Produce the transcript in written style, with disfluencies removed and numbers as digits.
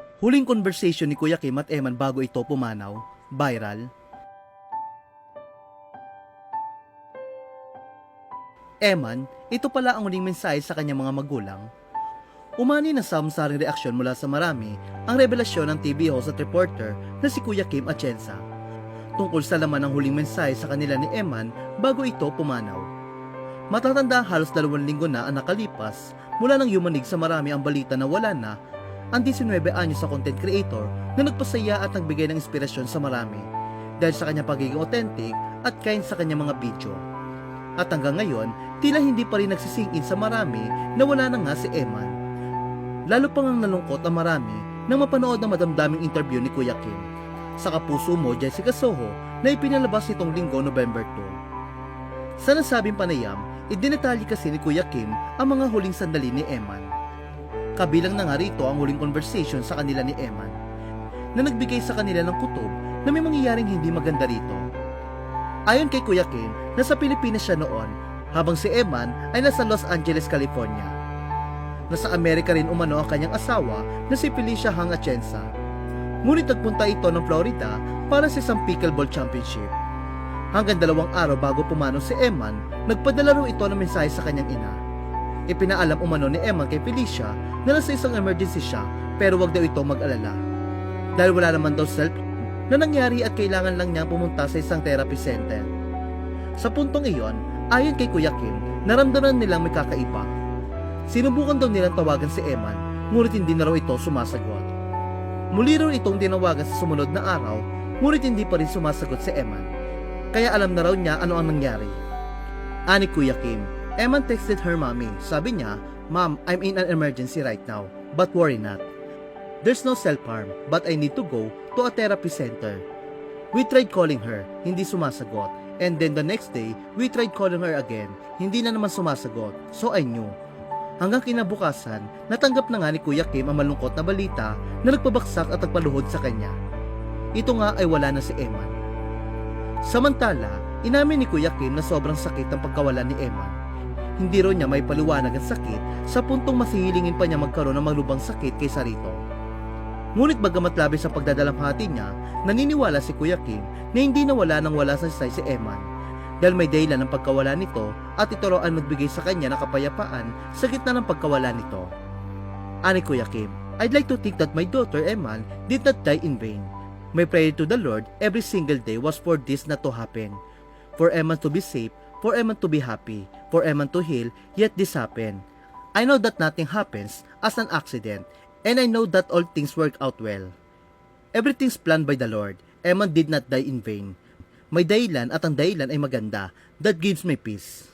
Huling conversation ni Kuya Kim at Eman bago ito pumanaw, viral. Eman, ito pala ang huling mensahe sa kanyang mga magulang. Umani na samsaring reaksyon mula sa marami ang revelasyon ng TV host at reporter na si Kuya Kim Atienza tungkol sa laman ng huling mensahe sa kanila ni Eman bago ito pumanaw. Matatanda halos 2 linggo na ang nakalipas mula nang yumanig sa marami ang balita na wala na ang 19 anyos sa content creator na nagpasaya at nagbigay ng inspirasyon sa marami dahil sa kanyang pagiging authentic at kind sa kanyang mga video. At hanggang ngayon, tila hindi pa rin nagsisingin sa marami na wala na nga si Eman. Lalo pang ang nalungkot ang marami nang mapanood ang madamdaming interview ni Kuya Kim sa kapuso mo Jessica Soho na ipinalabas nitong linggo November 2. Sa nasabing panayam, idinatali kasi ni Kuya Kim ang mga huling sandali ni Eman. Kabilang na nga rito ang huling conversation sa kanila ni Eman na nagbigay sa kanila ng kutob na may mangyayaring hindi maganda rito. Ayon kay Kuya Kim, nasa Pilipinas siya noon habang si Eman ay nasa Los Angeles, California. Nasa Amerika rin umano ang kanyang asawa na si Felicia Hang Atienza. Ngunit nagpunta ito ng Florida para sa isang pickleball championship. Hanggang 2 araw bago pumanaw si Eman, nagpadala raw ito ng mensahe sa kanyang ina. Ipinaalam umano ni Eman kay Felicia na nasa isang emergency siya pero wag daw ito mag-alala. Dahil wala naman daw na nangyari at kailangan lang niyang pumunta sa isang therapy center. Sa puntong iyon, ayon kay Kuya Kim, naramdaman nilang may kakaiba. Sinubukan daw nilang tawagan si Eman, ngunit hindi na raw ito sumasagot. Muli raw itong tinawagan sa sumunod na araw, ngunit hindi pa rin sumasagot si Eman. Kaya alam na raw niya ano ang nangyari. Ani Kuya Kim, Eman texted her mommy. Sabi niya, "Mom, I'm in an emergency right now, but worry not. There's no self-harm, but I need to go to a therapy center." We tried calling her, hindi sumasagot. And then the next day, we tried calling her again, hindi na naman sumasagot. So I knew. Hanggang kinabukasan, natanggap na nga ni Kuya Kim ang malungkot na balita na nagpabagsak at nagpaluhod sa kanya. Ito nga ay wala na si Eman. Samantala, inamin ni Kuya Kim na sobrang sakit ang pagkawala ni Eman. Hindi raw niya may paliwanag ang sakit sa puntong masihilingin pa niya magkaroon ng malubang sakit kaysa rito. Ngunit bagamat labis ang pagdadalamhati niya, naniniwala si Kuya Kim na hindi nawala nang wala sa si Eman dahil may dahilan ng pagkawala nito at ito raw ang nagbigay sa kanya ng kapayapaan sa gitna ng pagkawala nito. Ani Kuya Kim, I'd like to think that my daughter Eman did not die in vain. My prayer to the Lord every single day was for this not to happen. For Eman to be safe, for Eman to be happy, for Eman to heal, yet this happened. I know that nothing happens as an accident, and I know that all things work out well. Everything's planned by the Lord. Eman did not die in vain. May dahilan at ang dahilan ay maganda. That gives me peace.